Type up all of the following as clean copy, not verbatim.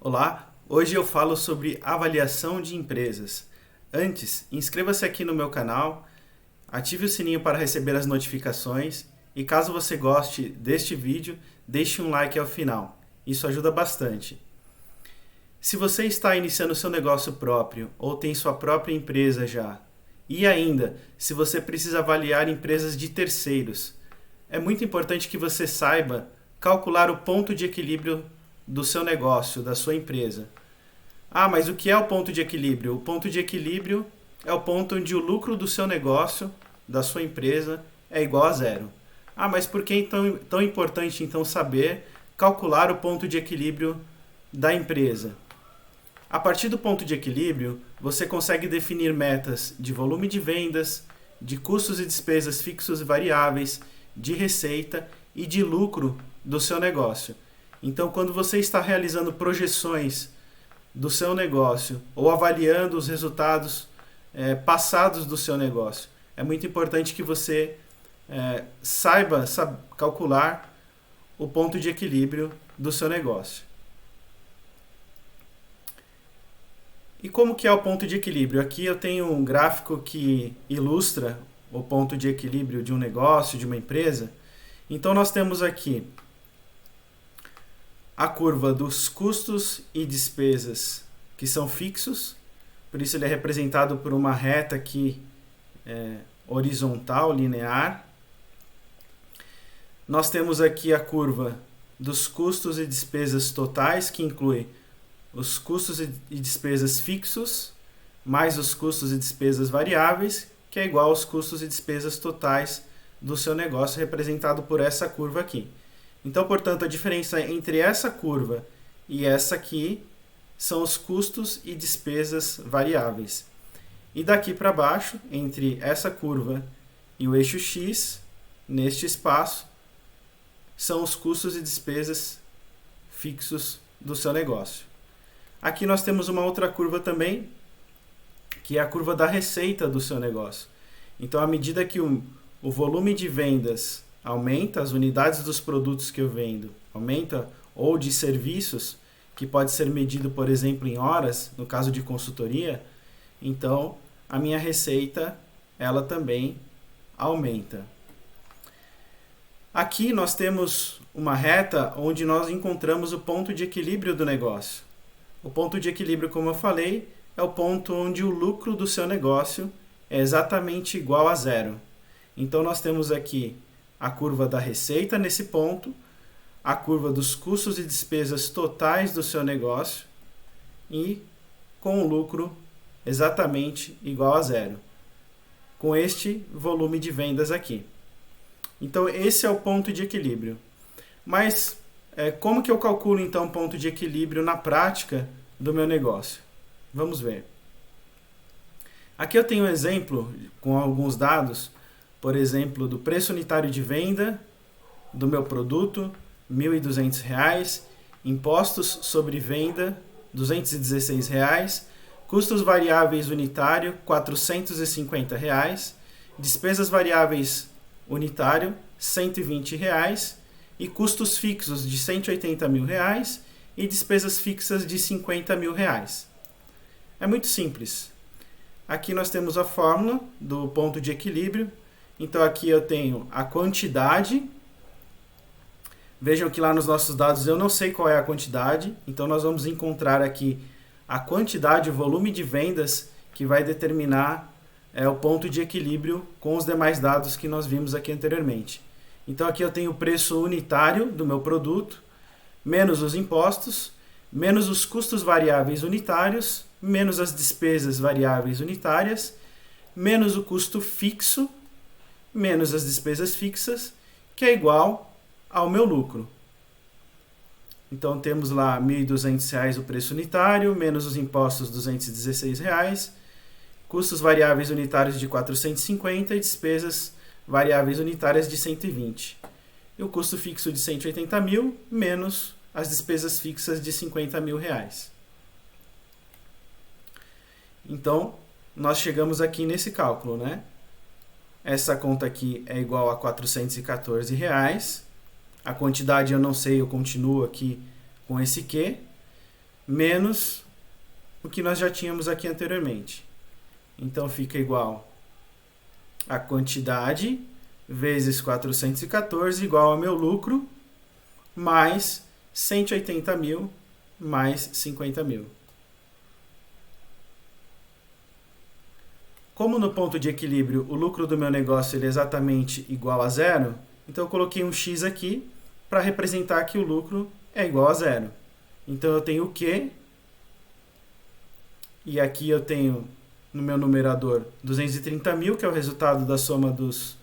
Olá, hoje eu falo sobre avaliação de empresas. Antes, inscreva-se aqui no meu canal, ative o sininho para receber as notificações e caso você goste deste vídeo, deixe um like ao final. Isso ajuda bastante. Se você está iniciando seu negócio próprio ou tem sua própria empresa já, e ainda, se você precisa avaliar empresas de terceiros, é muito importante que você saiba calcular o ponto de equilíbrio do seu negócio, da sua empresa. Ah, mas o que é o ponto de equilíbrio? O ponto de equilíbrio é o ponto onde o lucro do seu negócio, da sua empresa, é igual a zero. Ah, mas por que então tão importante então saber calcular o ponto de equilíbrio da empresa? A partir do ponto de equilíbrio, você consegue definir metas de volume de vendas, de custos e despesas fixos e variáveis, de receita e de lucro do seu negócio. Então, quando você está realizando projeções do seu negócio ou avaliando os resultados passados do seu negócio, é muito importante que você saiba calcular o ponto de equilíbrio do seu negócio. E como que é o ponto de equilíbrio? Aqui eu tenho um gráfico que ilustra o ponto de equilíbrio de um negócio, de uma empresa. Então, nós temos aqui a curva dos custos e despesas que são fixos, por isso ele é representado por uma reta aqui horizontal, linear. Nós temos aqui a curva dos custos e despesas totais, que inclui os custos e despesas fixos, mais os custos e despesas variáveis, que é igual aos custos e despesas totais do seu negócio, representado por essa curva aqui. Então, portanto, a diferença entre essa curva e essa aqui são os custos e despesas variáveis. E daqui para baixo, entre essa curva e o eixo X, neste espaço, são os custos e despesas fixos do seu negócio. Aqui nós temos uma outra curva também, que é a curva da receita do seu negócio. Então, à medida que o volume de vendas aumenta, as unidades dos produtos que eu vendo aumenta, ou de serviços, que pode ser medido, por exemplo, em horas, no caso de consultoria, então a minha receita, ela também aumenta. Aqui nós temos uma reta onde nós encontramos o ponto de equilíbrio do negócio. O ponto de equilíbrio, como eu falei, é o ponto onde o lucro do seu negócio é exatamente igual a zero. Então nós temos aqui a curva da receita nesse ponto, a curva dos custos e despesas totais do seu negócio e com o lucro exatamente igual a zero, com este volume de vendas aqui. Então esse é o ponto de equilíbrio. Mas como que eu calculo então o ponto de equilíbrio na prática do meu negócio? Vamos ver. Aqui eu tenho um exemplo com alguns dados, por exemplo, do preço unitário de venda do meu produto, R$ 1.200, impostos sobre venda, R$ 216, custos variáveis unitário, R$ 450, despesas variáveis unitário, R$ 120, e custos fixos de R$ 180 mil e despesas fixas de R$ 50 mil. É muito simples. Aqui nós temos a fórmula do ponto de equilíbrio. Então aqui eu tenho a quantidade. Vejam que lá nos nossos dados eu não sei qual é a quantidade. Então nós vamos encontrar aqui a quantidade, o volume de vendas que vai determinar o ponto de equilíbrio com os demais dados que nós vimos aqui anteriormente. Então aqui eu tenho o preço unitário do meu produto, menos os impostos, menos os custos variáveis unitários, menos as despesas variáveis unitárias, menos o custo fixo, menos as despesas fixas, que é igual ao meu lucro. Então temos lá R$ 1.200 o preço unitário, menos os impostos R$ 216, custos variáveis unitários de 450 e despesas variáveis unitárias de 120. E o custo fixo de 180 mil, menos as despesas fixas de 50 mil reais. Então, nós chegamos aqui nesse cálculo, né? Essa conta aqui é igual a R$ 414. A quantidade eu não sei, eu continuo aqui com esse Q. menos o que nós já tínhamos aqui anteriormente. Então fica igual a quantidade vezes 414 igual ao meu lucro, mais 180 mil mais 50 mil. Como no ponto de equilíbrio o lucro do meu negócio ele é exatamente igual a zero, então eu coloquei um x aqui para representar que o lucro é igual a zero. Então eu tenho o Q, e aqui eu tenho no meu numerador 230 mil, que é o resultado da soma dos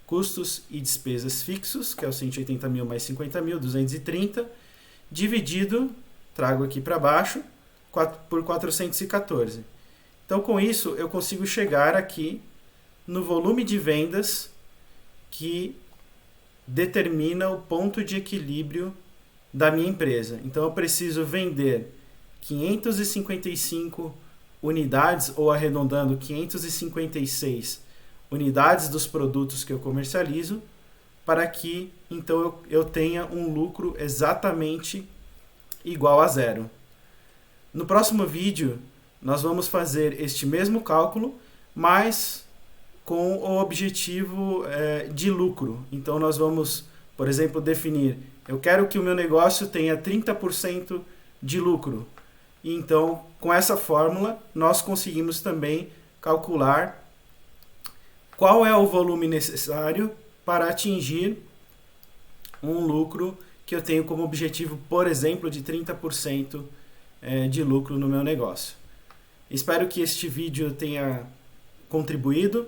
custos e despesas fixos, que é o 180 mil mais 50 mil, 230, dividido, trago aqui para baixo, por 414. Então, com isso, eu consigo chegar aqui no volume de vendas que determina o ponto de equilíbrio da minha empresa. Então, eu preciso vender 555 unidades, ou arredondando, 556 unidades dos produtos que eu comercializo, para que, então, eu tenha um lucro exatamente igual a zero. No próximo vídeo, nós vamos fazer este mesmo cálculo, mas com o objetivo de lucro. Então, nós vamos, por exemplo, definir, eu quero que o meu negócio tenha 30% de lucro. E então, com essa fórmula, nós conseguimos também calcular qual é o volume necessário para atingir um lucro que eu tenho como objetivo, por exemplo, de 30% de lucro no meu negócio. Espero que este vídeo tenha contribuído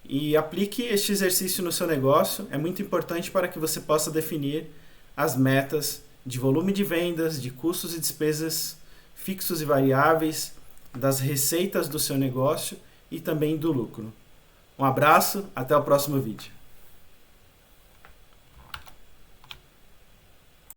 e aplique este exercício no seu negócio. É muito importante para que você possa definir as metas de volume de vendas, de custos e despesas fixos e variáveis, das receitas do seu negócio e também do lucro. Um abraço, até o próximo vídeo.